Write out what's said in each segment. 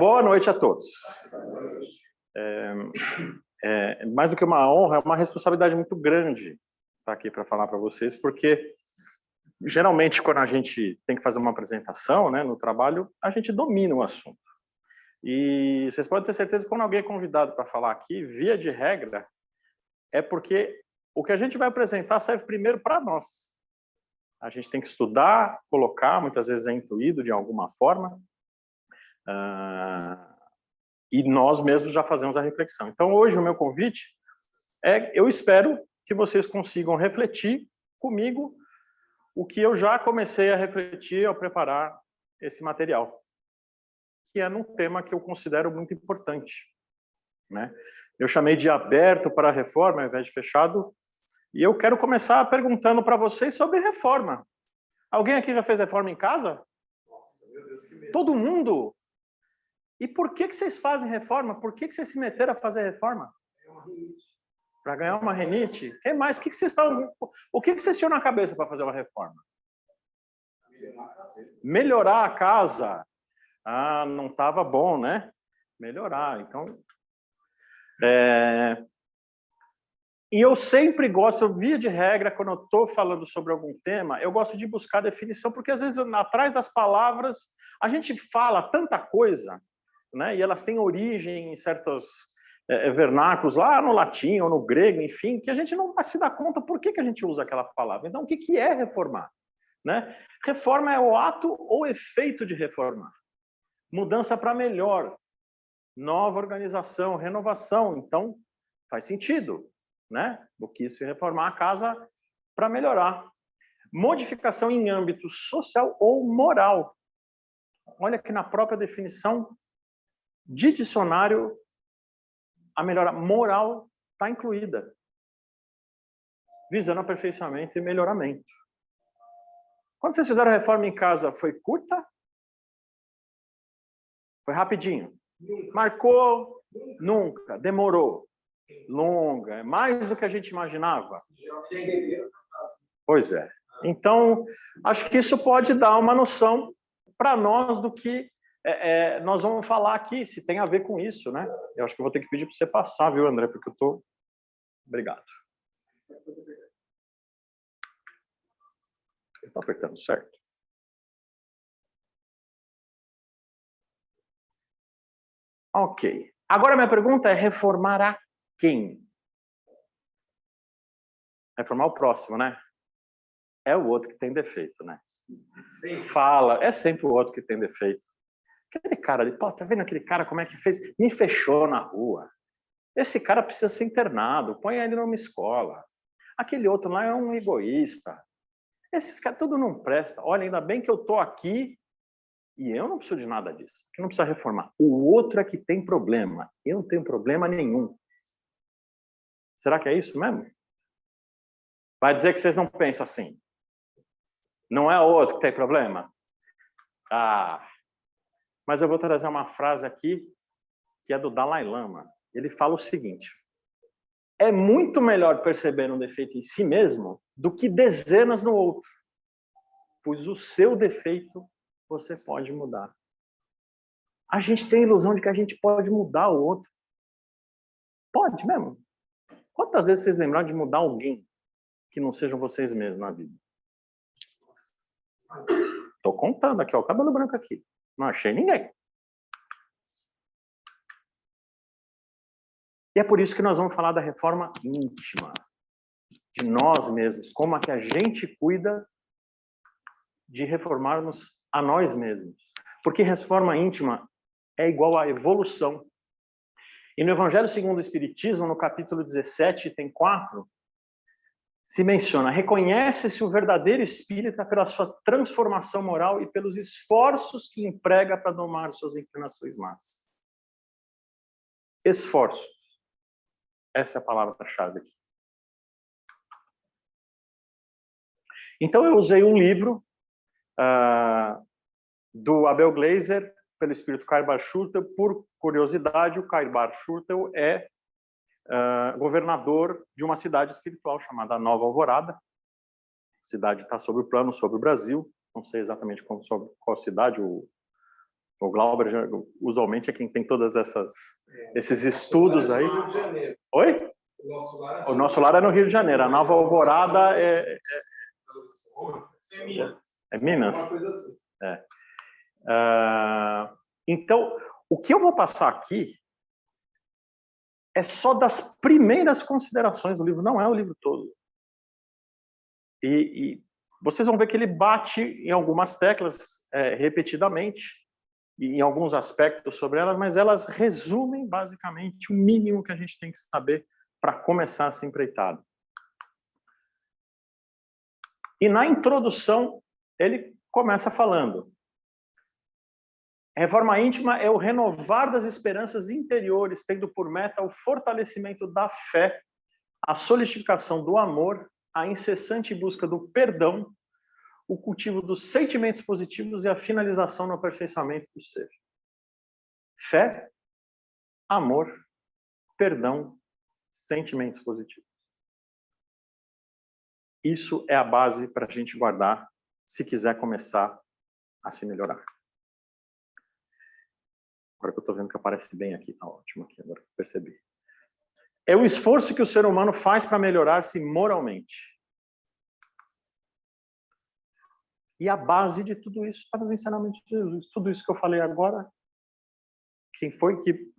Boa noite a todos. Mais do que uma honra, é uma responsabilidade muito grande estar aqui para falar para vocês, porque geralmente quando a gente tem que fazer uma apresentação, né, no trabalho, a gente domina o assunto. E vocês podem ter certeza que quando alguém é convidado para falar aqui, via de regra, é porque o que a gente vai apresentar serve primeiro para nós. A gente tem que estudar, colocar, muitas vezes é intuído de alguma forma, e nós mesmos já fazemos a reflexão. Então, hoje, o meu convite é, eu espero que vocês consigam refletir comigo o que eu já comecei a refletir ao preparar esse material, que é num tema que eu considero muito importante, né? Eu chamei de aberto para a reforma, ao invés de fechado, e eu quero começar perguntando para vocês sobre reforma. Alguém aqui já fez reforma em casa? Nossa, meu Deus, que medo. Todo mundo? E por que vocês fazem reforma? Por que vocês se meteram a fazer reforma? Para ganhar uma renite? Quem mais? O que vocês tinham na cabeça para fazer uma reforma? Melhorar a casa. Ah, não estava bom, né? Melhorar. Então, E eu sempre gosto, via de regra, quando eu estou falando sobre algum tema, eu gosto de buscar definição, porque às vezes atrás das palavras a gente fala tanta coisa, né? E elas têm origem em certos vernáculos, lá no latim ou no grego, enfim, que a gente não vai se dar conta por que a gente usa aquela palavra. Então, o que é reformar? Né? Reforma é o ato ou efeito de reformar. Mudança para melhor, nova organização, renovação. Então, faz sentido, né? Eu quis reformar a casa para melhorar. Modificação em âmbito social ou moral. Olha que na própria definição de dicionário, a melhora moral está incluída, visando aperfeiçoamento e melhoramento. Quando vocês fizeram a reforma em casa, foi curta? Foi rapidinho? Marcou? Nunca. Demorou? Longa. É mais do que a gente imaginava? Pois é. Então, acho que isso pode dar uma noção para nós do que nós vamos falar aqui, se tem a ver com isso, né? Eu acho que eu vou ter que pedir para você passar, viu, André? Porque eu estou... Obrigado. Eu estou apertando certo. Ok. Agora, minha pergunta é reformar a quem? Reformar o próximo, né? É o outro que tem defeito, né? Sim. Fala, é sempre o outro que tem defeito. Aquele cara ali, pô, tá vendo aquele cara como é que fez? Me fechou na rua. Esse cara precisa ser internado, põe ele numa escola. Aquele outro lá é um egoísta. Esses caras tudo não presta. Olha, ainda bem que eu tô aqui e eu não preciso de nada disso. Que não precisa reformar. O outro é que tem problema. Eu não tenho problema nenhum. Será que é isso mesmo? Vai dizer que vocês não pensam assim. Não é o outro que tem problema? Ah... Mas eu vou trazer uma frase aqui que é do Dalai Lama. Ele fala o seguinte: é muito melhor perceber um defeito em si mesmo do que dezenas no outro, pois o seu defeito você pode mudar. A gente tem a ilusão de que a gente pode mudar o outro. Pode mesmo. Quantas vezes vocês lembraram de mudar alguém que não sejam vocês mesmos na vida? Estou contando aqui, ó, o cabelo branco aqui. Não achei ninguém. E é por isso que nós vamos falar da reforma íntima, de nós mesmos, como é que a gente cuida de reformarmos a nós mesmos. Porque reforma íntima é igual a evolução. E no Evangelho segundo o Espiritismo, no capítulo 17, item 4, se menciona: reconhece-se o verdadeiro espírita pela sua transformação moral e pelos esforços que emprega para domar suas inclinações más. Esforços. Essa é a palavra-chave aqui. Então, eu usei um livro do Abel Gleiser, pelo espírito Kaibart Schurter. Por curiosidade, o Kaibart Schurter é governador de uma cidade espiritual chamada Nova Alvorada. A cidade está sob o plano, sobre o Brasil. Não sei exatamente qual cidade, O Glauber, usualmente, é quem tem todas esses estudos aí. Oi? O nosso lar é no Rio de Janeiro. A Nova Alvorada é Minas. Então, o que eu vou passar aqui é só das primeiras considerações do livro, não é o livro todo. E vocês vão ver que ele bate em algumas teclas repetidamente, e em alguns aspectos sobre elas, mas elas resumem basicamente o mínimo que a gente tem que saber para começar essa empreitada. E na introdução, ele começa falando: reforma íntima é o renovar das esperanças interiores, tendo por meta o fortalecimento da fé, a solidificação do amor, a incessante busca do perdão, o cultivo dos sentimentos positivos e a finalização no aperfeiçoamento do ser. Fé, amor, perdão, sentimentos positivos. Isso é a base para a gente guardar se quiser começar a se melhorar. Agora que eu estou vendo que aparece bem aqui, tá ótimo aqui, agora que eu percebi. É o esforço que o ser humano faz para melhorar-se moralmente. E a base de tudo isso está nos ensinamentos de Jesus. Tudo isso que eu falei agora, quem foi que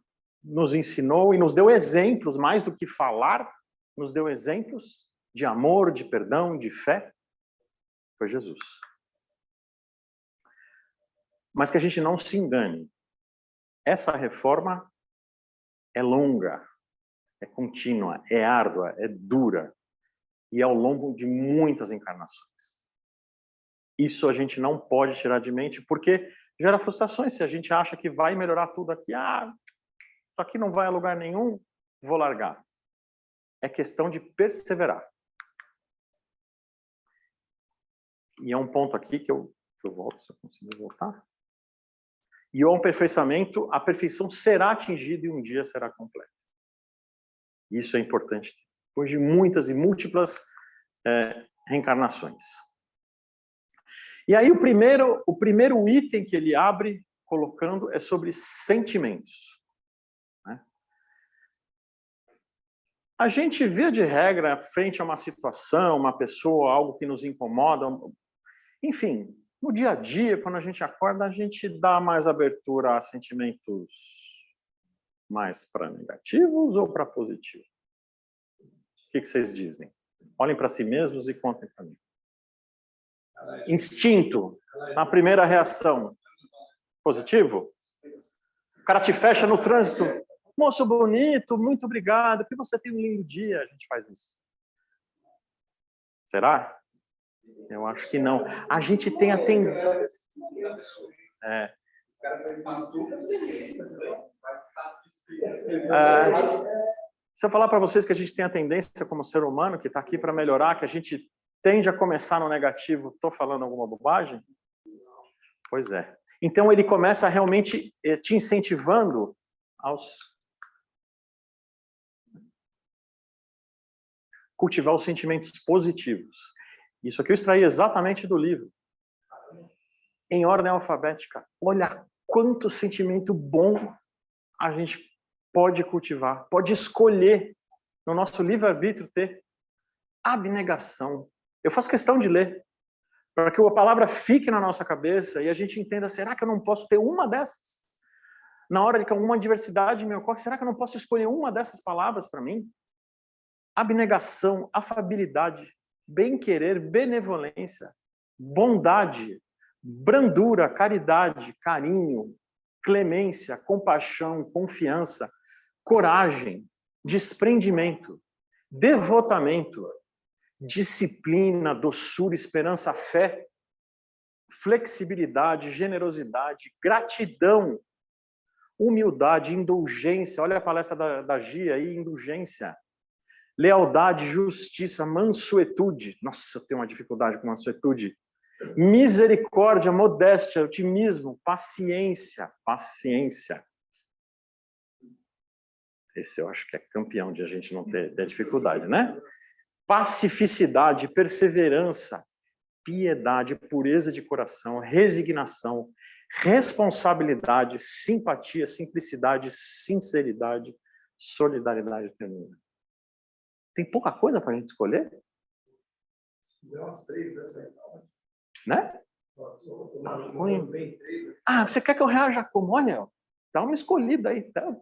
nos ensinou e nos deu exemplos, mais do que falar, nos deu exemplos de amor, de perdão, de fé, foi Jesus. Mas que a gente não se engane. Essa reforma é longa, é contínua, é árdua, é dura e é ao longo de muitas encarnações. Isso a gente não pode tirar de mente, porque gera frustrações. Se a gente acha que vai melhorar tudo aqui, isso aqui não vai a lugar nenhum, vou largar. É questão de perseverar. E é um ponto aqui que eu volto, se eu conseguir voltar. E o aperfeiçoamento, a perfeição será atingida e um dia será completa. Isso é importante, depois de muitas e múltiplas reencarnações. E aí o primeiro item que ele abre colocando é sobre sentimentos. Né? A gente, via de regra, frente a uma situação, uma pessoa, algo que nos incomoda, enfim, no dia a dia, quando a gente acorda, a gente dá mais abertura a sentimentos mais para negativos ou para positivos? O que vocês dizem? Olhem para si mesmos e contem para mim. Instinto, na primeira reação, positivo? O cara te fecha no trânsito. Moço bonito, muito obrigado, que você tem um lindo dia. A gente faz isso. Será? Eu acho que não. A gente tem a tendência... Se eu falar para vocês que a gente tem a tendência como ser humano, que está aqui para melhorar, que a gente tende a começar no negativo, estou falando alguma bobagem? Pois é. Então ele começa realmente te incentivando aos cultivar os sentimentos positivos. Isso aqui eu extraí exatamente do livro. Em ordem alfabética. Olha quanto sentimento bom a gente pode cultivar, pode escolher no nosso livre-arbítrio ter abnegação. Eu faço questão de ler, para que a palavra fique na nossa cabeça e a gente entenda, será que eu não posso ter uma dessas? Na hora de que alguma adversidade me ocorre, será que eu não posso escolher uma dessas palavras para mim? Abnegação, afabilidade, bem-querer, benevolência, bondade, brandura, caridade, carinho, clemência, compaixão, confiança, coragem, desprendimento, devotamento, disciplina, doçura, esperança, fé, flexibilidade, generosidade, gratidão, humildade, indulgência. Olha a palestra da Gia aí, indulgência. Lealdade, justiça, mansuetude. Nossa, eu tenho uma dificuldade com mansuetude. Misericórdia, modéstia, otimismo, paciência. Esse eu acho que é campeão de a gente não ter dificuldade, né? Pacificidade, perseverança, piedade, pureza de coração, resignação, responsabilidade, simpatia, simplicidade, sinceridade, solidariedade e ternura. Tem pouca coisa para a gente escolher? Deu umas 3 dessa aí. Né? Você quer que eu reaja como? Olha, dá uma escolhida aí. Tá?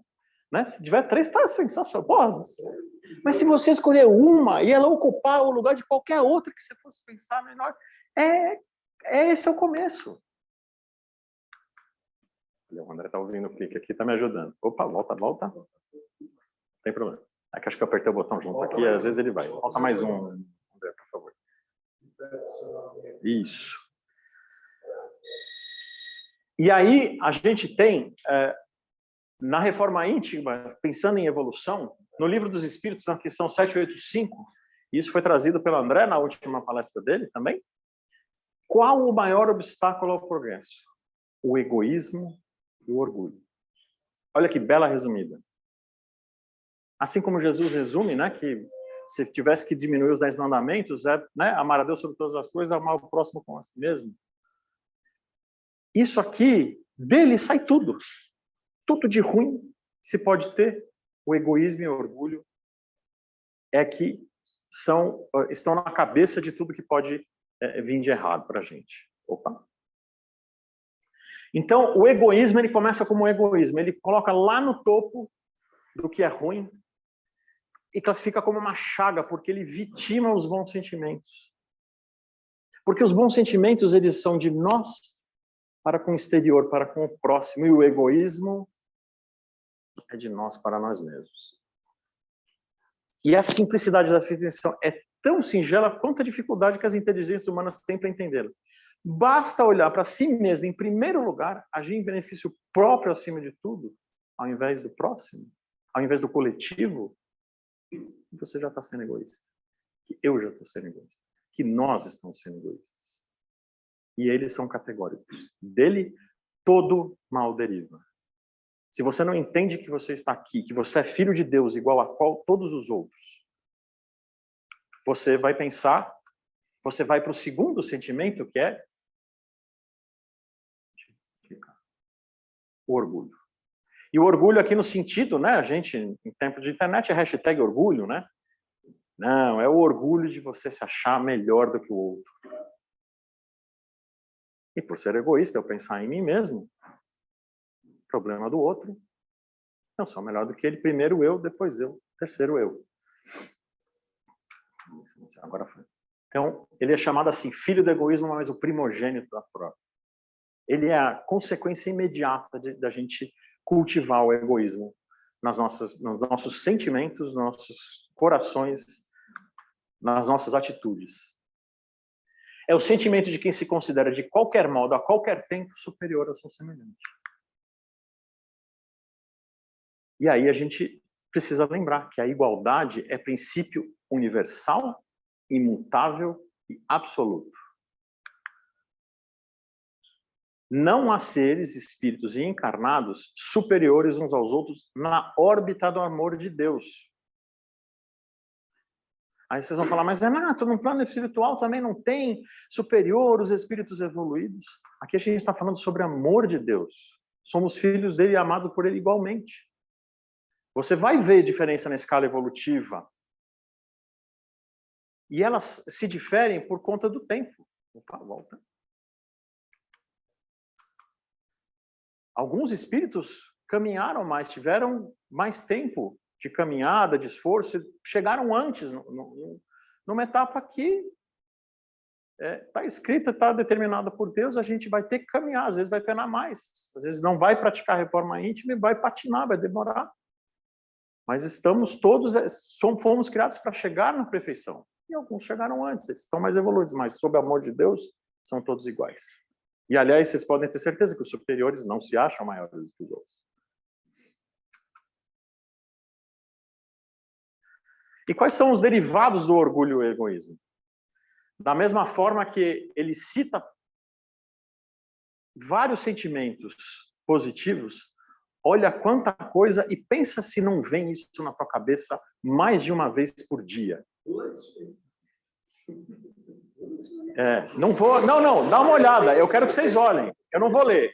Né? Se tiver 3, está sensacional. Porra. Mas se você escolher uma e ela ocupar o lugar de qualquer outra que você fosse pensar menor, esse é o começo. O André está ouvindo o clique aqui, está me ajudando. Opa, volta. Não tem problema. É que acho que eu apertei o botão junto aqui e às vezes ele vai. Volta mais um, André, por favor. Isso. E aí a gente tem, na Reforma Íntima, pensando em evolução, no Livro dos Espíritos, na questão 785, isso foi trazido pelo André na última palestra dele também, qual o maior obstáculo ao progresso? O egoísmo e o orgulho. Olha que bela resumida. Assim como Jesus resume, né, que se tivesse que diminuir os 10 mandamentos, né, amar a Deus sobre todas as coisas, amar o próximo como a si mesmo. Isso aqui, dele sai tudo. Tudo de ruim se pode ter. O egoísmo e o orgulho que estão na cabeça de tudo que pode vir de errado para a gente. Opa. Então, o egoísmo, ele começa como um egoísmo. Ele coloca lá no topo do que é ruim e classifica como uma chaga, porque ele vitima os bons sentimentos. Porque os bons sentimentos, eles são de nós para com o exterior, para com o próximo. E o egoísmo é de nós para nós mesmos. E a simplicidade da definição é tão singela quanto a dificuldade que as inteligências humanas têm para entendê-la. Basta olhar para si mesmo, em primeiro lugar, agir em benefício próprio acima de tudo, ao invés do próximo, ao invés do coletivo, você já está sendo egoísta. Que eu já estou sendo egoísta. Que nós estamos sendo egoístas. E eles são categóricos. Dele, todo mal deriva. Se você não entende que você está aqui, que você é filho de Deus igual a todos os outros, você vai pensar, você vai para o segundo sentimento, que é o orgulho. E o orgulho aqui no sentido, né, a gente, em tempo de internet, é hashtag orgulho, né? Não, é o orgulho de você se achar melhor do que o outro. E por ser egoísta, eu pensar em mim mesmo, problema do outro, eu sou melhor do que ele, primeiro eu, depois eu, terceiro eu. Agora foi. Então, ele é chamado assim, filho do egoísmo, mas o primogênito da prova. Ele é a consequência imediata da gente cultivar o egoísmo nos nossos sentimentos, nos nossos corações, nas nossas atitudes. É o sentimento de quem se considera de qualquer modo, a qualquer tempo, superior ao seu semelhante. E aí a gente precisa lembrar que a igualdade é princípio universal, imutável e absoluto. Não há seres, espíritos e encarnados superiores uns aos outros na órbita do amor de Deus. Aí vocês vão falar, mas Renato, no plano espiritual também não tem superior os espíritos evoluídos? Aqui a gente está falando sobre amor de Deus. Somos filhos dele e amados por ele igualmente. Você vai ver diferença na escala evolutiva. E elas se diferem por conta do tempo. Opa, volta. Alguns espíritos caminharam mais, tiveram mais tempo de caminhada, de esforço, chegaram antes, numa etapa que está escrita, está determinada por Deus, a gente vai ter que caminhar, às vezes vai penar mais, às vezes não vai praticar reforma íntima e vai patinar, vai demorar. Mas fomos criados para chegar na perfeição. E alguns chegaram antes, eles estão mais evoluídos, mas sob o amor de Deus, são todos iguais. E, aliás, vocês podem ter certeza que os superiores não se acham maiores do que os outros. E quais são os derivados do orgulho e egoísmo? Da mesma forma que ele cita vários sentimentos positivos, olha quanta coisa e pensa se não vem isso na tua cabeça mais de uma vez por dia. Não, dá uma olhada, eu quero que vocês olhem, eu não vou ler.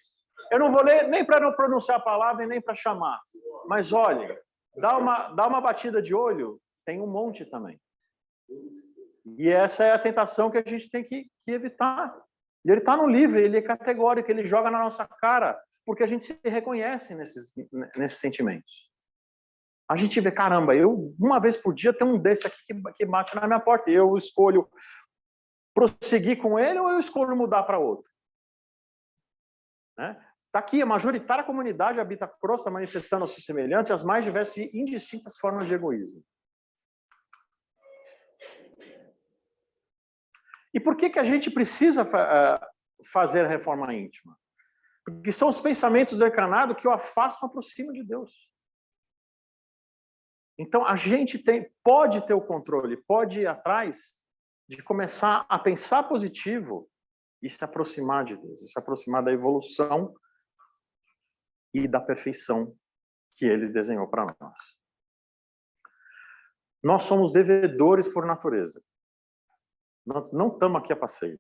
Eu não vou ler nem para não pronunciar a palavra e nem para chamar. Mas olha, dá uma batida de olho, tem um monte também. E essa é a tentação que a gente tem que evitar. E ele está no livro, ele é categórico, ele joga na nossa cara, porque a gente se reconhece nesses sentimentos. A gente vê, caramba, eu uma vez por dia tem um desse aqui que bate na minha porta, e eu escolho prosseguir com ele ou eu escolho mudar para outro? Né? Está aqui, a majoritária comunidade habita crosta, manifestando ao seu semelhante as mais diversas e indistintas formas de egoísmo. E por que a gente precisa fazer a reforma íntima? Porque são os pensamentos do encarnado que o afastam para cima de Deus. Então, a gente pode ter o controle, pode ir atrás de começar a pensar positivo e se aproximar de Deus, e se aproximar da evolução e da perfeição que Ele desenhou para nós. Nós somos devedores por natureza. Nós não estamos aqui a passeio.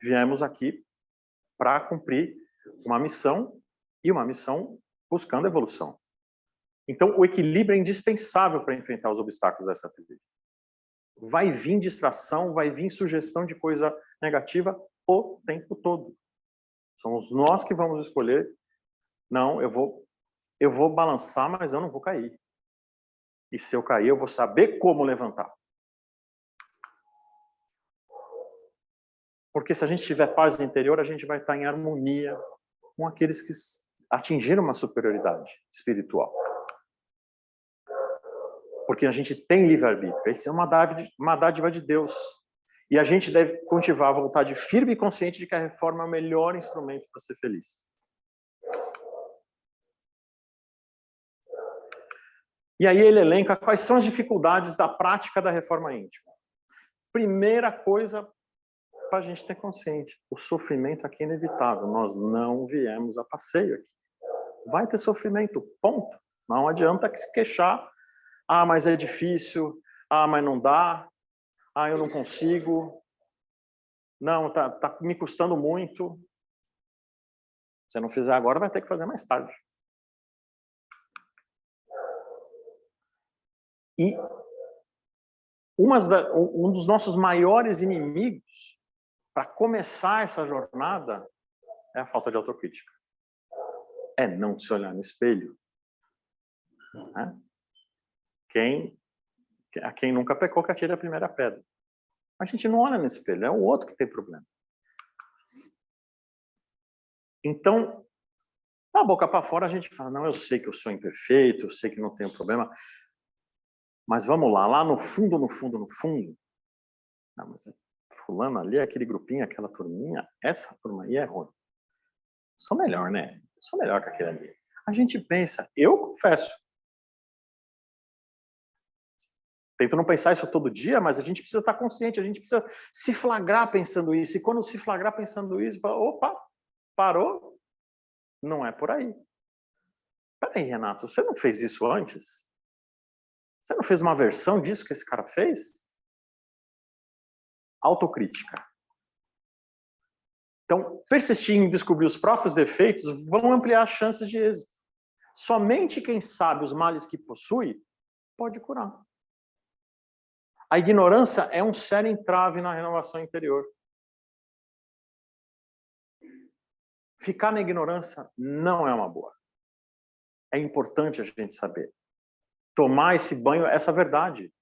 Viemos aqui para cumprir uma missão, e uma missão buscando evolução. Então, o equilíbrio é indispensável para enfrentar os obstáculos dessa vida. Vai vir distração, vai vir sugestão de coisa negativa o tempo todo. Somos nós que vamos escolher. Não, eu vou balançar, mas eu não vou cair. E se eu cair, eu vou saber como levantar. Porque se a gente tiver paz interior, a gente vai estar em harmonia com aqueles que atingiram uma superioridade espiritual. Porque a gente tem livre-arbítrio. Isso é uma dádiva de Deus. E a gente deve cultivar a vontade firme e consciente de que a reforma é o melhor instrumento para ser feliz. E aí ele elenca quais são as dificuldades da prática da reforma íntima. Primeira coisa para a gente ter consciente, o sofrimento aqui é inevitável. Nós não viemos a passeio aqui. Vai ter sofrimento, ponto. Não adianta se queixar. Ah, mas é difícil. Ah, mas não dá. Ah, eu não consigo. Não, tá me custando muito. Se não fizer agora, vai ter que fazer mais tarde. E um dos nossos maiores inimigos para começar essa jornada é a falta de autocrítica. É não se olhar no espelho. Né? Quem nunca pecou, que atire a primeira pedra. A gente não olha no espelho, é o outro que tem problema. Então, da boca para fora a gente fala, não, eu sei que eu sou imperfeito, eu sei que não tenho problema, mas vamos lá no fundo, não, mas fulano ali, aquele grupinho, aquela turminha, essa turma aí é ruim. Sou melhor, né? Sou melhor que aquele ali. A gente pensa, eu confesso, tento não pensar isso todo dia, mas a gente precisa estar consciente, a gente precisa se flagrar pensando isso. E quando se flagrar pensando isso, opa, parou? Não é por aí. Peraí, Renato, você não fez isso antes? Você não fez uma versão disso que esse cara fez? Autocrítica. Então, persistir em descobrir os próprios defeitos vão ampliar as chances de êxito. Somente quem sabe os males que possui pode curar. A ignorância é um sério entrave na renovação interior. Ficar na ignorância não é uma boa. É importante a gente saber. Tomar esse banho, essa verdade.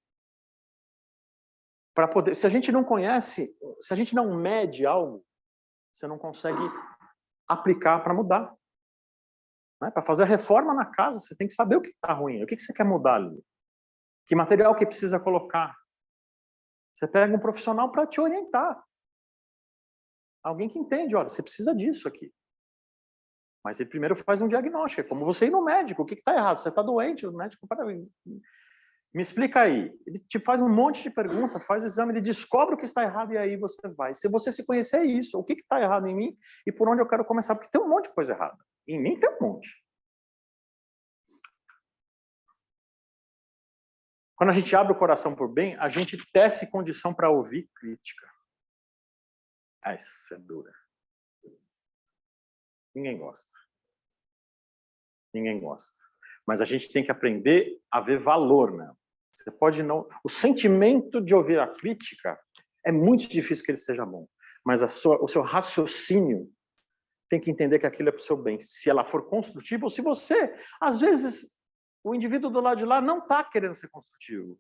Para poder, se a gente não conhece, se a gente não mede algo, você não consegue aplicar para mudar. Né? Para fazer a reforma na casa, você tem que saber o que está ruim, o que você quer mudar ali. Que material que precisa colocar. Você pega um profissional para te orientar. Alguém que entende, olha, você precisa disso aqui. Mas ele primeiro faz um diagnóstico. É como você ir no médico. O que está errado? Você está doente? O médico, me explica aí. Ele te faz um monte de perguntas, faz exame, ele descobre o que está errado e aí você vai. Se você se conhecer, é isso. O que está errado em mim e por onde eu quero começar? Porque tem um monte de coisa errada. Em mim tem um monte. Quando a gente abre o coração por bem, a gente tece condição para ouvir crítica. Essa é dura. Ninguém gosta. Ninguém gosta. Mas a gente tem que aprender a ver valor, né? Você pode não... O sentimento de ouvir a crítica é muito difícil que ele seja bom. Mas o seu raciocínio tem que entender que aquilo é para o seu bem. Se ela for construtiva, ou se você... Às vezes, o indivíduo do lado de lá não está querendo ser construtivo.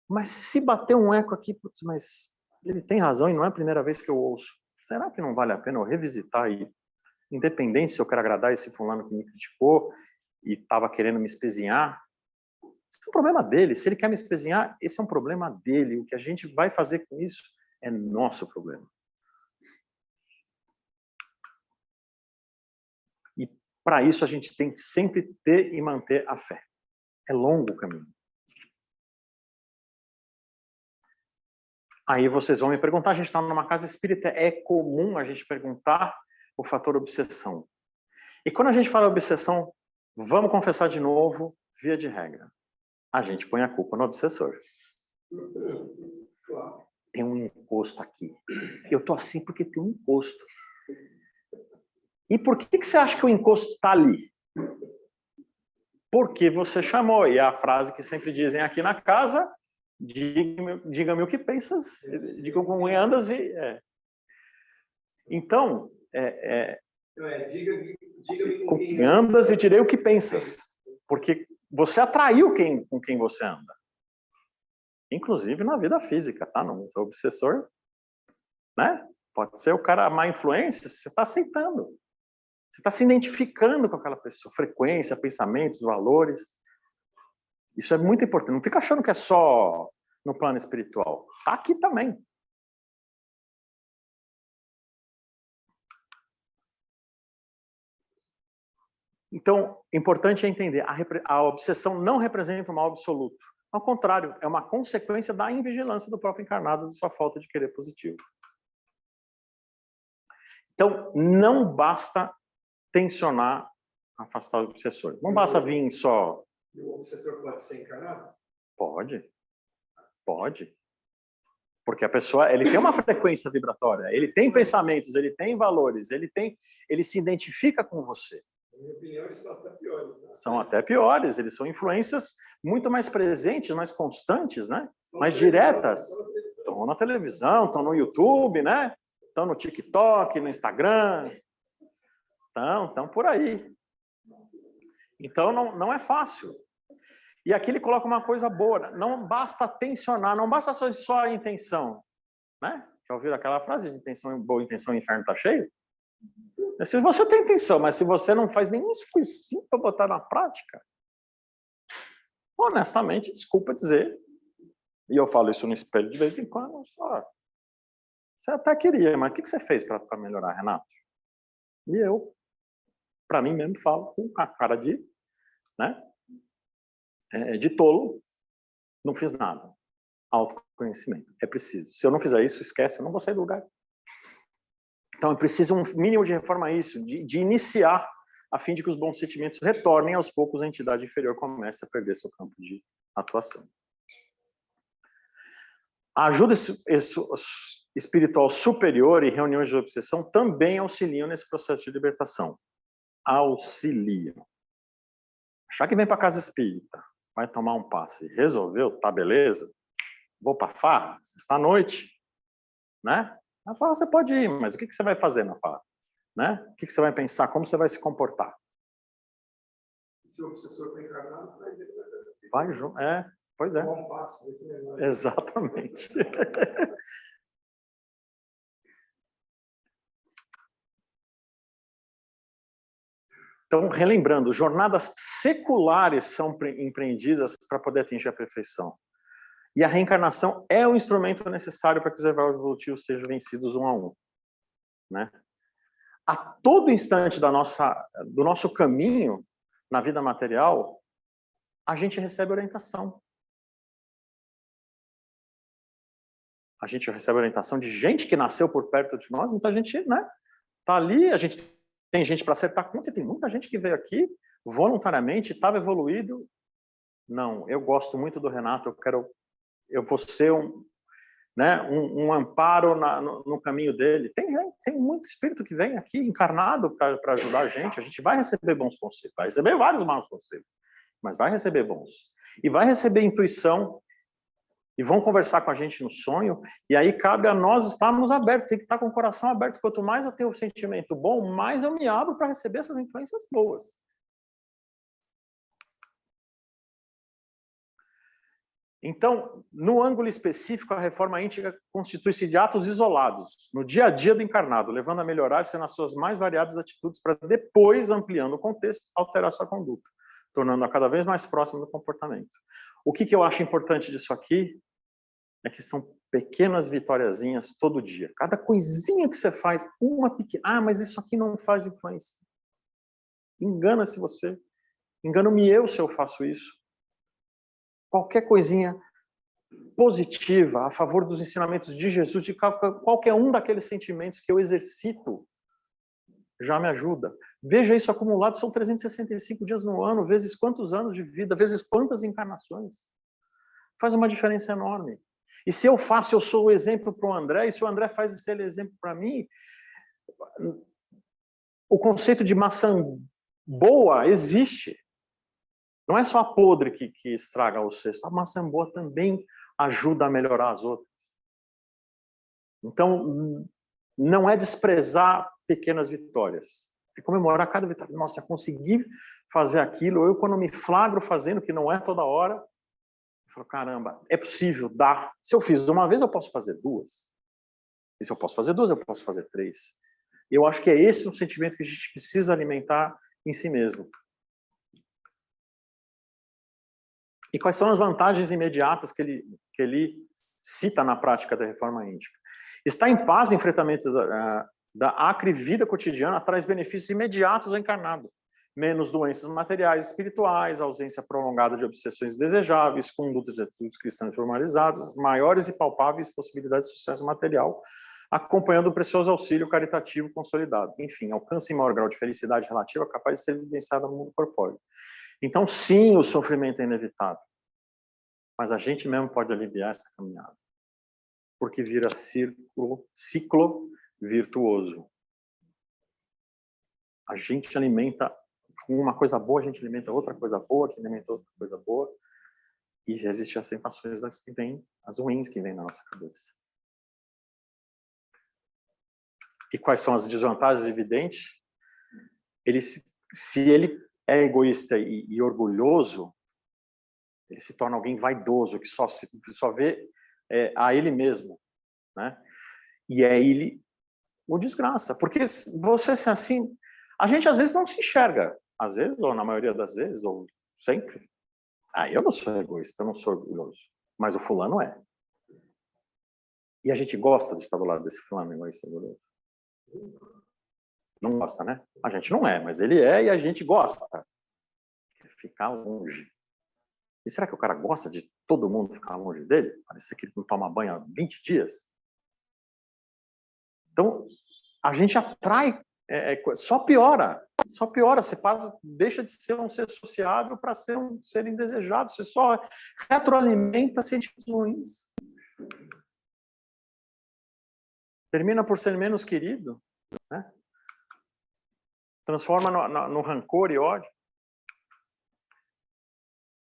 Mas se bater um eco aqui, putz, mas ele tem razão e não é a primeira vez que eu ouço. Será que não vale a pena eu revisitar aí? Independente se eu quero agradar esse fulano que me criticou e estava querendo me espezinhar, isso é um problema dele. Se ele quer me espezinhar, esse é um problema dele. O que a gente vai fazer com isso é nosso problema. E para isso a gente tem que sempre ter e manter a fé. É longo o caminho. Aí vocês vão me perguntar, a gente está numa casa espírita, é comum a gente perguntar o fator obsessão. E quando a gente fala obsessão, vamos confessar de novo, via de regra. A gente põe a culpa no obsessor. Tem um encosto aqui. Eu tô assim porque tem um encosto. E por que você acha que o encosto está ali? Porque você chamou. E a frase que sempre dizem aqui na casa, diga-me o que pensas, diga como andas e... Então, diga-me com quem andas e direi o que pensas. Porque você atraiu com quem você anda. Inclusive na vida física, tá? No obsessor, né? Pode ser o cara má influência, você está aceitando. Você está se identificando com aquela pessoa. Frequência, pensamentos, valores. Isso é muito importante. Não fica achando que é só no plano espiritual. Está aqui também. Então, importante é entender, a obsessão não representa o mal absoluto. Ao contrário, é uma consequência da invigilância do próprio encarnado, de sua falta de querer positivo. Então, não basta tensionar, afastar os obsessores. Não basta vir só... E o obsessor pode ser encarnado? Pode. Porque a pessoa, ele tem uma frequência vibratória, ele tem pensamentos, ele tem valores, ele se identifica com você. Na minha opinião, eles são até piores. Né? São até piores, eles são influências muito mais presentes, mais constantes, né? Mais diretas. Estão na televisão, estão no YouTube, né? Estão no TikTok, no Instagram. Estão por aí. Então, não é fácil. E aqui ele coloca uma coisa boa. Não basta tensionar, não basta só a intenção. Né? Já ouviram aquela frase de boa intenção, o inferno está cheio? Se você tem intenção, mas se você não faz nenhum esforço para botar na prática, honestamente, desculpa dizer, e eu falo isso no espelho de vez em quando, só, você até queria, mas o que você fez para melhorar, Renato? E eu, para mim mesmo, falo com a cara de, né, de tolo, não fiz nada. Autoconhecimento, é preciso. Se eu não fizer isso, esquece, eu não vou sair do lugar. Então, é preciso um mínimo de reforma a isso, de iniciar, a fim de que os bons sentimentos retornem aos poucos, a entidade inferior comece a perder seu campo de atuação. A ajuda espiritual superior e reuniões de obsessão também auxiliam nesse processo de libertação. Auxiliam. Achar que vem para a casa espírita, vai tomar um passe, resolveu, tá beleza? Vou para a farra, sexta-noite, né? Na farra você pode ir, mas o que você vai fazer na farra? Né? O que você vai pensar? Como você vai se comportar? Se o obsessor for encarnado, vai junto. Pois é. Exatamente. Então, relembrando, jornadas seculares são empreendidas para poder atingir a perfeição. E a reencarnação é o instrumento necessário para que os eventos evolutivos sejam vencidos um a um. Né? A todo instante do nosso caminho na vida material, a gente recebe orientação. A gente recebe orientação de gente que nasceu por perto de nós, muita gente, né? Tá ali, a gente tem gente para acertar conta, e tem muita gente que veio aqui voluntariamente, estava evoluído. Não, eu gosto muito do Renato, eu vou ser né, um amparo no caminho dele. Tem muito espírito que vem aqui encarnado para ajudar a gente vai receber bons conselhos, vai receber vários maus conselhos, mas vai receber bons. E vai receber intuição, e vão conversar com a gente no sonho, e aí cabe a nós estarmos abertos, tem que estar com o coração aberto. Quanto mais eu tenho um sentimento bom, mais eu me abro para receber essas influências boas. Então, no ângulo específico, a reforma íntegra constitui-se de atos isolados, no dia a dia do encarnado, levando a melhorar-se nas suas mais variadas atitudes, para depois, ampliando o contexto, alterar sua conduta, tornando-a cada vez mais próxima do comportamento. O que eu acho importante disso aqui é que são pequenas vitóriazinhas todo dia. Cada coisinha que você faz, uma pequena... Ah, mas isso aqui não faz influência. Engana-se você. Engano-me eu se eu faço isso. Qualquer coisinha positiva a favor dos ensinamentos de Jesus, de qualquer um daqueles sentimentos que eu exercito, já me ajuda. Veja isso acumulado, são 365 dias no ano, vezes quantos anos de vida, vezes quantas encarnações. Faz uma diferença enorme. E se eu faço, eu sou o exemplo para o André, e se o André faz esse exemplo para mim, o conceito de maçã boa existe. Não é só a podre que estraga o cesto, a maçã boa também ajuda a melhorar as outras. Então, não é desprezar pequenas vitórias, é comemorar cada vitória. Nossa, eu consegui fazer aquilo, eu quando me flagro fazendo, que não é toda hora, eu falo, caramba, é possível, dá. Se eu fiz uma vez, eu posso fazer duas. E se eu posso fazer duas, eu posso fazer três. E eu acho que é esse um sentimento que a gente precisa alimentar em si mesmo. E quais são as vantagens imediatas que ele cita na prática da reforma íntegra? Estar em paz no enfrentamento da acre vida cotidiana traz benefícios imediatos ao encarnado. Menos doenças materiais e espirituais, ausência prolongada de obsessões desejáveis, condutas de atitudes cristãs formalizadas, maiores e palpáveis possibilidades de sucesso material, acompanhando o precioso auxílio caritativo consolidado. Enfim, alcance em maior grau de felicidade relativa capaz de ser vivenciada no mundo corpóreo. Então, sim, o sofrimento é inevitável. Mas a gente mesmo pode aliviar essa caminhada. Porque vira ciclo virtuoso. A gente alimenta uma coisa boa, a gente alimenta outra coisa boa, que alimenta outra coisa boa. E existem as sensações que vêm, as ruins que vêm na nossa cabeça. E quais são as desvantagens evidentes? Se ele é egoísta e orgulhoso, ele se torna alguém vaidoso, que só vê a ele mesmo, né? E é ele o desgraça. Porque você ser assim, a gente às vezes não se enxerga. Às vezes, ou na maioria das vezes, ou sempre. Eu não sou egoísta, eu não sou orgulhoso. Mas o fulano é. E a gente gosta de estar do lado desse fulano egoísta e orgulhoso. Não gosta, né? A gente não é, mas ele é e a gente gosta. Quer ficar longe. E será que o cara gosta de todo mundo ficar longe dele? Parece que ele não toma banho há 20 dias. Então, a gente atrai, só piora. Só piora. Você deixa de ser um ser sociável para ser um ser indesejado. Você só retroalimenta sentimentos ruins. Termina por ser menos querido, né? Transforma no rancor e ódio.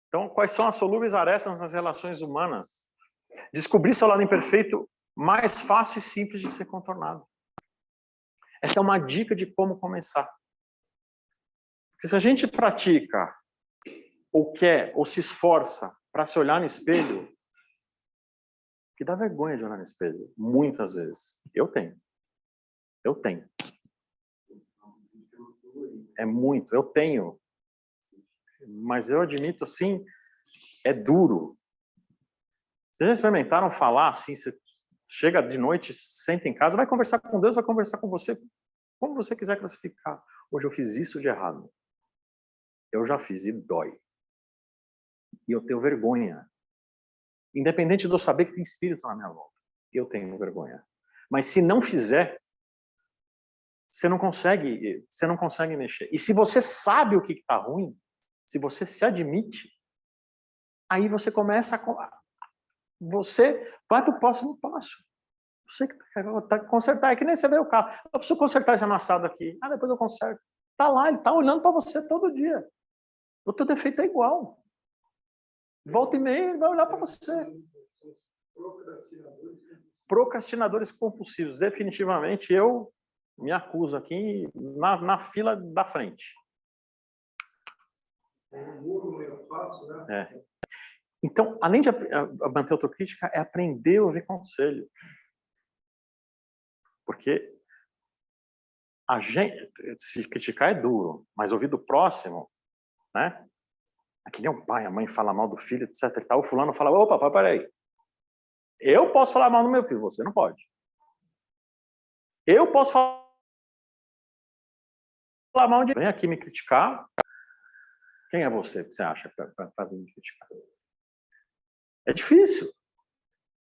Então, quais são as solúveis arestas nas relações humanas? Descobrir seu lado imperfeito mais fácil e simples de ser contornado. Essa é uma dica de como começar. Porque se a gente pratica, ou quer, ou se esforça para se olhar no espelho, que dá vergonha de olhar no espelho, muitas vezes. Eu tenho. É muito, eu tenho. Mas eu admito, assim, é duro. Vocês já experimentaram falar assim, você chega de noite, senta em casa, vai conversar com Deus, vai conversar com você, como você quiser classificar. Hoje eu fiz isso de errado. Eu já fiz e dói. E eu tenho vergonha. Independente de eu saber que tem espírito na minha volta. Eu tenho vergonha. Mas se não fizer, você não consegue mexer. E se você sabe o que está ruim, se você se admite, aí você começa você vai para o próximo passo. Você que tá consertar, é que nem você vê o carro. Eu preciso consertar esse amassado aqui. Depois eu conserto. Está lá, ele está olhando para você todo dia. O teu defeito é igual. Volta e meia, ele vai olhar para você. Procrastinadores compulsivos. Definitivamente, eu me acuso aqui na fila da frente. Então, além de manter autocrítica, é aprender a ouvir conselho. Porque a gente, se criticar é duro, mas ouvir do próximo, né? É que nem um pai, a mãe fala mal do filho, etc. E tal, o fulano fala, opa, peraí. Eu posso falar mal do meu filho, você não pode. Eu posso falar mal de... Vem aqui me criticar. Quem é você, que você acha, para vir me criticar? É difícil.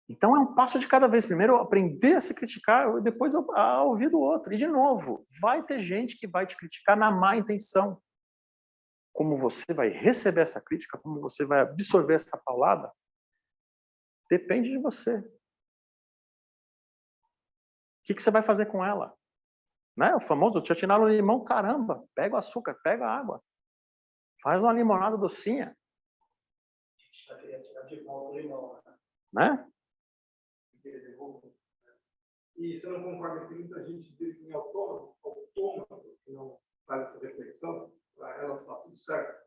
Então, é um passo de cada vez. Primeiro, aprender a se criticar, depois a ouvir do outro. E, de novo, vai ter gente que vai te criticar na má intenção. Como você vai receber essa crítica, como você vai absorver essa paulada, depende de você. O que você vai fazer com ela? Né? O famoso tchottinar no limão, caramba, pega o açúcar, pega a água. Faz uma limonada docinha. A gente está querendo tirar de volta o limão. Né? E você não concorda que muita gente diz que é autônomo, que não faz essa reflexão, para elas está tudo certo?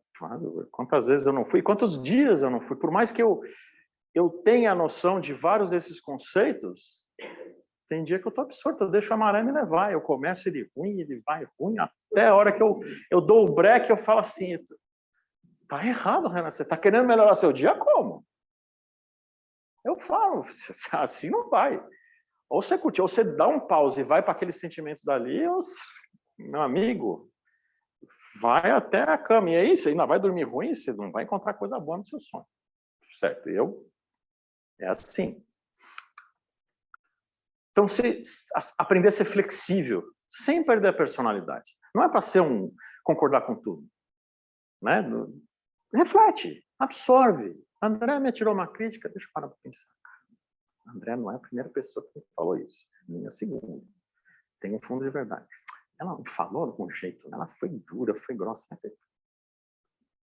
Quantas vezes eu não fui? Quantos dias eu não fui? Por mais que eu tenha a noção de vários desses conceitos, tem dia que eu estou absorto, eu deixo a maré me levar. Eu começo, ele vai ruim, até a hora que eu dou o break, eu falo assim, tá errado, Renato, você está querendo melhorar seu dia como? Eu falo, assim não vai. Ou você curte, ou você dá um pause e vai para aqueles sentimentos dali, ou, meu amigo, vai até a cama. E aí, você ainda vai dormir ruim, você não vai encontrar coisa boa no seu sonho. Certo? É assim. Então, aprender a ser flexível, sem perder a personalidade. Não é para ser concordar com tudo. Né? Reflete, absorve. André me tirou uma crítica, deixa eu parar para pensar. André não é a primeira pessoa que me falou isso, nem a segunda. Tem um fundo de verdade. Ela me falou de algum jeito, ela foi dura, foi grossa. Mas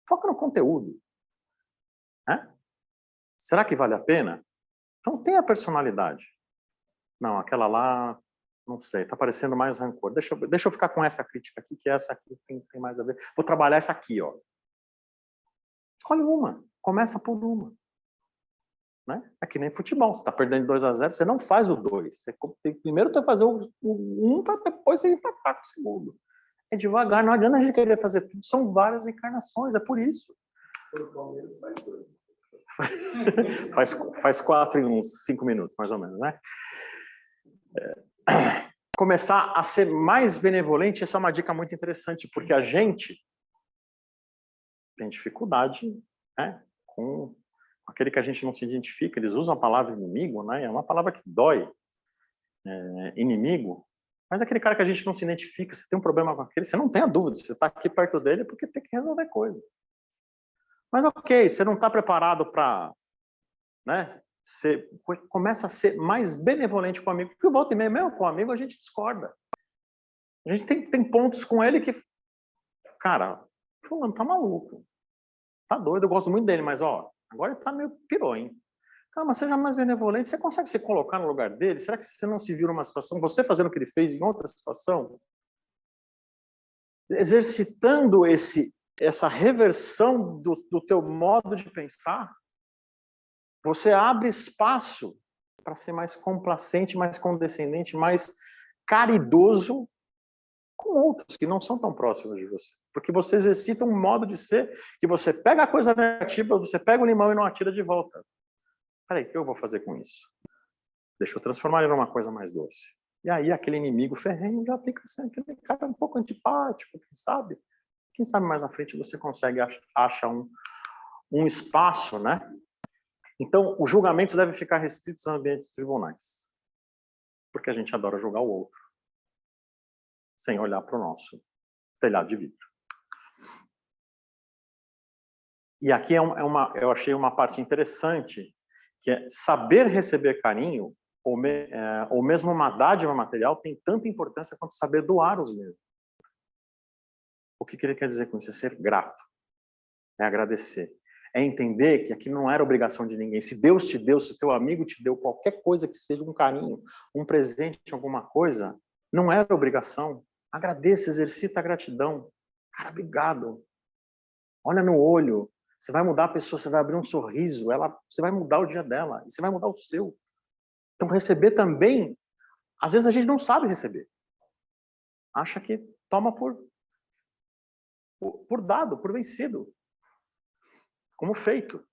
foca no conteúdo. Né? Será que vale a pena? Então, tem a personalidade. Não, aquela lá, não sei, está parecendo mais rancor. Deixa eu ficar com essa crítica aqui, que essa aqui tem mais a ver. Vou trabalhar essa aqui, ó. Escolhe uma, começa por uma. Né? É que nem futebol, você está perdendo 2-0, você não faz o 2. Primeiro tem que fazer o 1 para depois você empatar com o segundo. É devagar, não adianta a gente querer fazer tudo. São várias encarnações, é por isso. O Palmeiras faz tudo. faz 4 em uns 5 minutos, mais ou menos, né? Começar a ser mais benevolente, essa é uma dica muito interessante, porque a gente tem dificuldade, né, com aquele que a gente não se identifica. Eles usam a palavra inimigo, né? É uma palavra que dói, inimigo, mas aquele cara que a gente não se identifica, você tem um problema com aquele, você não tem a dúvida, você está aqui perto dele porque tem que resolver coisa. Mas ok, você não está preparado para... Né, você começa a ser mais benevolente com o amigo, porque volta e meia mesmo com o amigo a gente discorda. A gente tem pontos com ele que, cara, fulano tá maluco, tá doido, eu gosto muito dele, mas ó, agora ele tá meio pirou, hein? Calma, seja mais benevolente, você consegue se colocar no lugar dele? Será que você não se viu numa situação, você fazendo o que ele fez em outra situação? Exercitando essa reversão do teu modo de pensar, você abre espaço para ser mais complacente, mais condescendente, mais caridoso com outros que não são tão próximos de você. Porque você exercita um modo de ser que você pega a coisa negativa, você pega o limão e não atira de volta. Peraí, o que eu vou fazer com isso? Deixa eu transformar ele numa coisa mais doce. E aí aquele inimigo ferrenho já fica assim, aquele cara um pouco antipático, quem sabe? Quem sabe mais na frente você consegue achar um espaço, né? Então, os julgamentos devem ficar restritos ao ambiente dos tribunais. Porque a gente adora julgar o outro, sem olhar para o nosso telhado de vidro. E aqui eu achei uma parte interessante, que é saber receber carinho, ou mesmo uma dádiva material, tem tanta importância quanto saber doar os mesmos. O que ele quer dizer com isso? É ser grato, é agradecer, é entender que aqui não era obrigação de ninguém. Se Deus te deu, se o teu amigo te deu qualquer coisa que seja um carinho, um presente, alguma coisa, não era obrigação. Agradeça, exercita a gratidão. Cara, obrigado. Olha no olho. Você vai mudar a pessoa, você vai abrir um sorriso, você vai mudar o dia dela, e você vai mudar o seu. Então, receber também, às vezes a gente não sabe receber. Acha que toma por dado, por vencido. Como feito.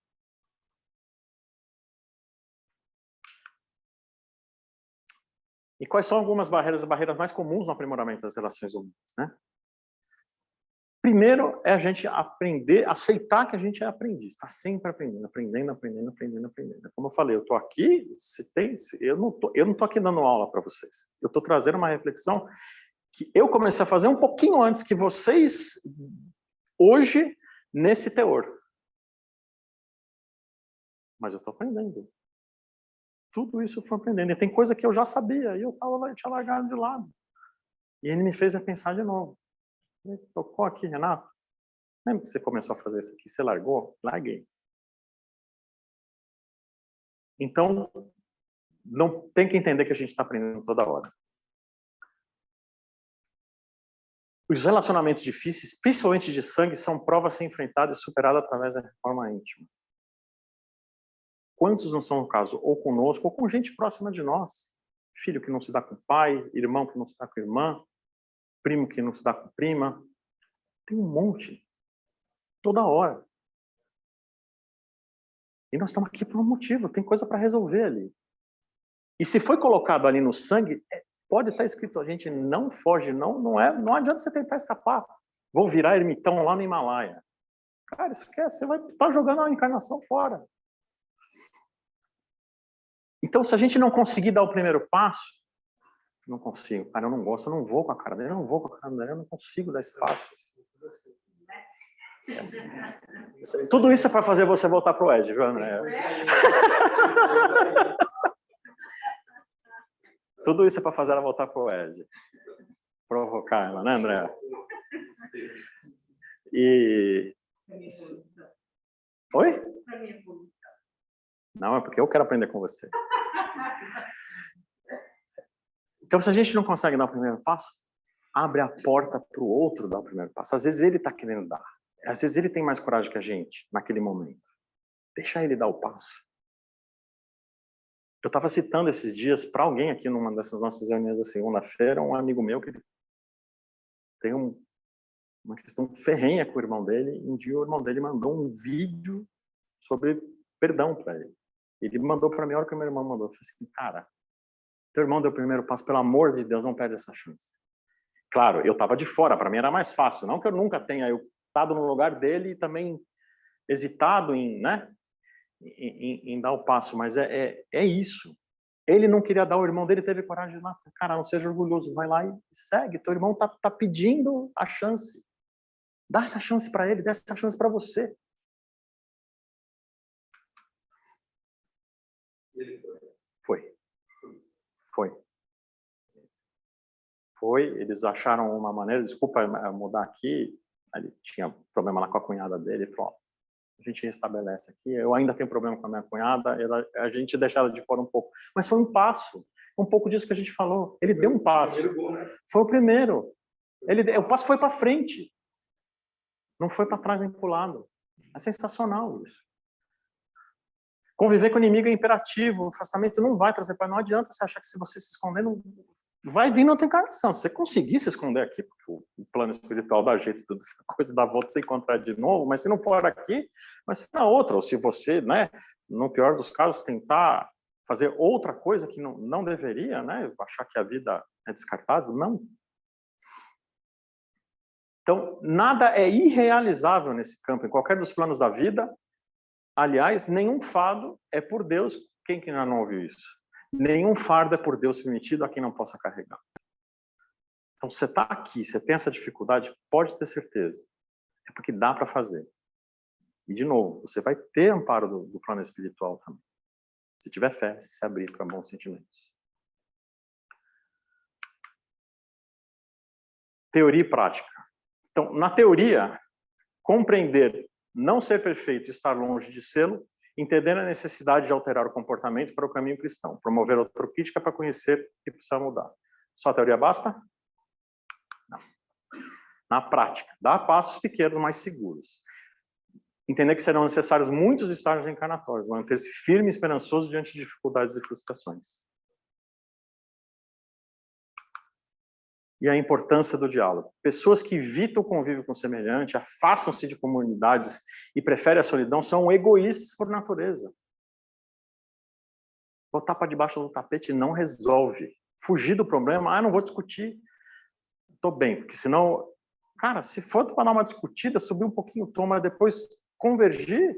E quais são algumas barreiras, as barreiras mais comuns no aprimoramento das relações humanas, né? Primeiro é a gente aprender, aceitar que a gente é aprendiz, está sempre aprendendo. Como eu falei, eu estou aqui, eu não tô aqui dando aula para vocês. Eu estou trazendo uma reflexão que eu comecei a fazer um pouquinho antes que vocês, hoje, nesse teor. Mas eu estou aprendendo. Tudo isso eu fui aprendendo. E tem coisa que eu já sabia, e eu tinha largado de lado. E ele me fez pensar de novo. Ele tocou aqui, Renato. Lembra que você começou a fazer isso aqui? Você largou? Larguei. Então, não tem que entender que a gente está aprendendo toda hora. Os relacionamentos difíceis, principalmente de sangue, são provas a ser enfrentadas e superadas através da reforma íntima. Quantos não são o caso? Ou conosco, ou com gente próxima de nós. Filho que não se dá com o pai, irmão que não se dá com a irmã, primo que não se dá com a prima. Tem um monte. Toda hora. E nós estamos aqui por um motivo, tem coisa para resolver ali. E se foi colocado ali no sangue, pode estar escrito, a gente não foge, não adianta você tentar escapar. Vou virar ermitão lá no Himalaia. Cara, esquece, você vai estar jogando a encarnação fora. Então, se a gente não conseguir dar o primeiro passo, não consigo, cara, eu não gosto, eu não vou com a cara dele, eu não consigo dar esse passo. Tudo isso é para fazer você voltar pro Ed, viu, André? Tudo isso é para fazer ela voltar pro Ed. Provocar ela, né, André? E... Oi? Não, é porque eu quero aprender com você. Então, se a gente não consegue dar o primeiro passo, abre a porta para o outro dar o primeiro passo. Às vezes ele está querendo dar. Às vezes ele tem mais coragem que a gente, naquele momento. Deixa ele dar o passo. Eu estava citando esses dias para alguém aqui numa dessas nossas reuniões da segunda-feira, um amigo meu que tem uma questão ferrenha com o irmão dele. Um dia o irmão dele mandou um vídeo sobre perdão para ele. Ele mandou para mim a hora que o meu irmão mandou. Eu falei assim, cara, teu irmão deu o primeiro passo, pelo amor de Deus, não perde essa chance. Claro, eu estava de fora, para mim era mais fácil. Não que eu nunca tenha estado no lugar dele e também hesitado em dar o passo, mas é isso. Ele não queria dar, o irmão dele teve coragem de lá. Cara, não seja orgulhoso, vai lá e segue. Teu irmão tá pedindo a chance. Dá essa chance para ele, dá essa chance para você. Foi. Eles acharam uma maneira, desculpa mudar aqui, ele tinha problema lá com a cunhada dele, ele falou, a gente restabelece aqui, eu ainda tenho problema com a minha cunhada, a gente deixa ela de fora um pouco. Mas foi um passo, um pouco disso que a gente falou. Ele deu um passo. Foi o primeiro. O passo foi para frente. Não foi para trás nem para o lado. É sensacional isso. Conviver com o inimigo é imperativo. O afastamento não vai trazer paz. Não adianta você achar que se você se esconder, não vai vir na outra encarnação. Se você conseguir se esconder aqui, porque o plano espiritual dá jeito, toda essa coisa dá volta, você encontrar de novo, mas se não for aqui, vai ser na outra. Ou se você, né, no pior dos casos, tentar fazer outra coisa que não deveria, né, achar que a vida é descartável, não. Então, nada é irrealizável nesse campo, em qualquer dos planos da vida. Aliás, nenhum fardo é por Deus. Quem que ainda não ouviu isso? Nenhum fardo é por Deus permitido a quem não possa carregar. Então, você está aqui, você tem essa dificuldade, pode ter certeza. É porque dá para fazer. E, de novo, você vai ter amparo do plano espiritual também. Se tiver fé, se abrir para bons sentimentos. Teoria e prática. Então, na teoria, compreender não ser perfeito e estar longe de sê-lo, entender a necessidade de alterar o comportamento para o caminho cristão, promover a autocrítica para conhecer que precisa mudar. Só a teoria basta? Não. Na prática, dar passos pequenos mais seguros. Entender que serão necessários muitos estágios encarnatórios, manter-se firme e esperançoso diante de dificuldades e frustrações. E a importância do diálogo. Pessoas que evitam o convívio com o semelhante, afastam-se de comunidades e preferem a solidão, são egoístas por natureza. Botar para debaixo do tapete não resolve. Fugir do problema, não vou discutir. Estou bem, porque senão... Cara, se for para dar uma discutida, subir um pouquinho o tom, mas depois convergir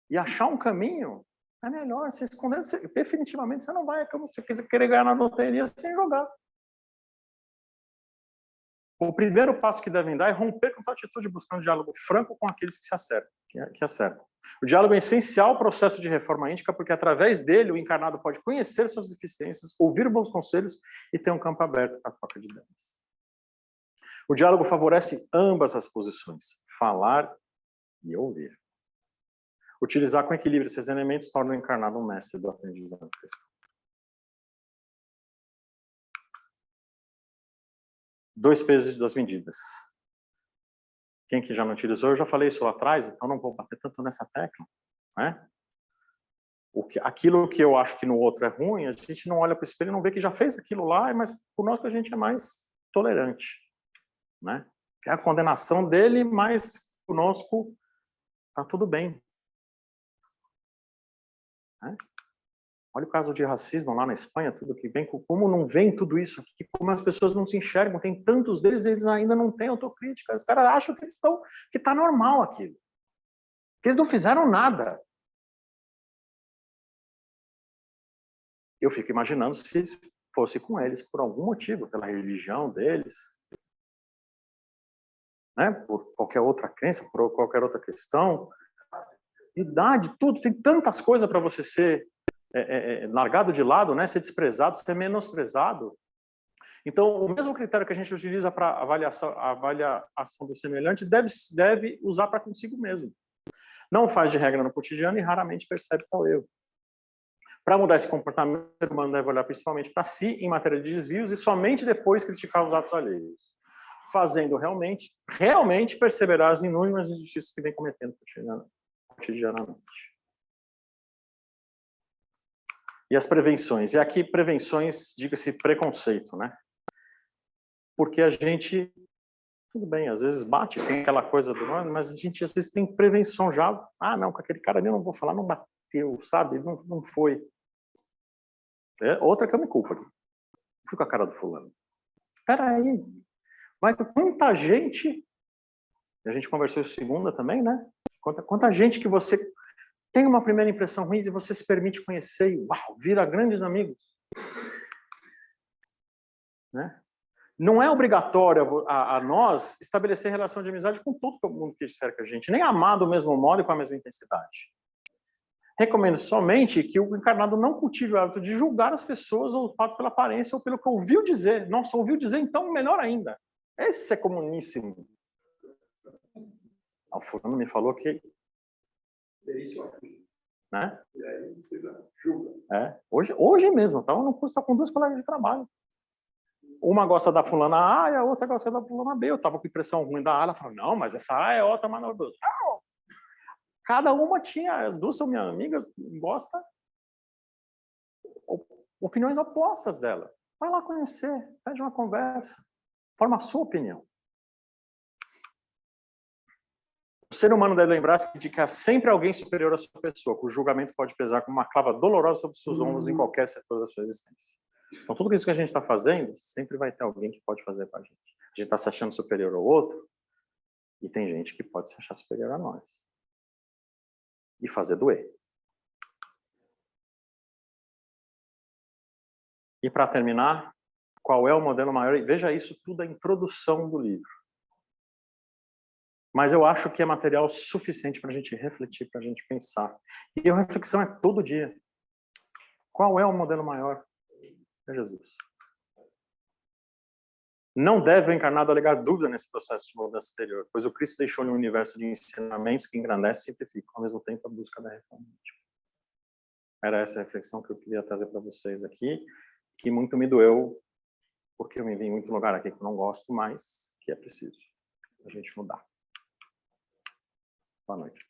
e achar um caminho, é melhor. Se esconder, definitivamente você não vai, como você quiser querer ganhar na loteria sem jogar. O primeiro passo que devem dar é romper com tal atitude, buscando diálogo franco com aqueles que se acercam. O diálogo é essencial ao processo de reforma íntica, porque através dele o encarnado pode conhecer suas deficiências, ouvir bons conselhos e ter um campo aberto para a troca de ideias. O diálogo favorece ambas as posições, falar e ouvir. Utilizar com equilíbrio esses elementos torna o encarnado um mestre do aprendizado cristão. 2 pesos e 2 medidas. Quem que já não utilizou, eu já falei isso lá atrás, então não vou bater tanto nessa tecla, né? Aquilo que eu acho que no outro é ruim, a gente não olha para o espelho e não vê que já fez aquilo lá, mas conosco a gente é mais tolerante, né? É a condenação dele, mas conosco tá tudo bem, né? Olha o caso de racismo lá na Espanha, tudo que vem, como não vem tudo isso aqui, como as pessoas não se enxergam, tem tantos deles, eles ainda não têm autocrítica, os caras acham que tá normal aquilo, que eles não fizeram nada. Eu fico imaginando se fosse com eles por algum motivo, pela religião deles, né, por qualquer outra crença, por qualquer outra questão, idade, tudo, tem tantas coisas para você ser largado de lado, né, ser desprezado, ser menosprezado. Então, o mesmo critério que a gente utiliza para avaliação do semelhante deve usar para consigo mesmo. Não faz de regra no cotidiano e raramente percebe tal erro. Para mudar esse comportamento, o ser humano deve olhar principalmente para si em matéria de desvios e somente depois criticar os atos alheios. Fazendo realmente perceberá as inúmeras injustiças que vem cometendo cotidianamente. E as prevenções. E aqui, prevenções, diga-se preconceito, né? Porque a gente, tudo bem, às vezes bate, tem aquela coisa do nome, mas a gente às vezes tem prevenção já. Não, com aquele cara ali eu não vou falar, não bateu, sabe? Não foi. Outra que eu me culpo aqui. Fui com a cara do fulano. Peraí, mas quanta gente, a gente conversou isso segunda também, né? Quanta gente que você tem uma primeira impressão ruim e você se permite conhecer e, uau, vira grandes amigos. Né? Não é obrigatório a nós estabelecer relação de amizade com todo mundo que cerca a gente, nem amar do mesmo modo e com a mesma intensidade. Recomendo somente que o encarnado não cultive o hábito de julgar as pessoas ou o fato pela aparência ou pelo que ouviu dizer. Nossa, ouviu dizer, então melhor ainda. Esse é comuníssimo. O fulano me falou que... Né? E aí você julga. Hoje mesmo, eu não custa com 2 colegas de trabalho. Uma gosta da fulana A e a outra gosta da fulana B. Eu estava com impressão ruim da A, ela falou, não, mas essa A é outra maravilhosa. Cada uma tinha, as duas são minhas amigas, gosta opiniões opostas dela. Vai lá conhecer, pede uma conversa, forma a sua opinião. O ser humano deve lembrar-se de que há sempre alguém superior à sua pessoa, cujo julgamento pode pesar como uma clava dolorosa sobre seus ombros em qualquer setor da sua existência. Então, tudo isso que a gente está fazendo, sempre vai ter alguém que pode fazer para a gente. A gente está se achando superior ao outro, e tem gente que pode se achar superior a nós. E fazer doer. E para terminar, qual é o modelo maior? Veja, isso tudo é a introdução do livro. Mas eu acho que é material suficiente para a gente refletir, para a gente pensar. E a reflexão é todo dia. Qual é o modelo maior? É Jesus. Não deve o encarnado alegar dúvida nesse processo de mudança exterior, pois o Cristo deixou-lhe um universo de ensinamentos que engrandece e simplifica, ao mesmo tempo a busca da reforma íntima. Era essa a reflexão que eu queria trazer para vocês aqui, que muito me doeu, porque eu me vi em muito lugar aqui que eu não gosto, mas que é preciso a gente mudar. Boa noite.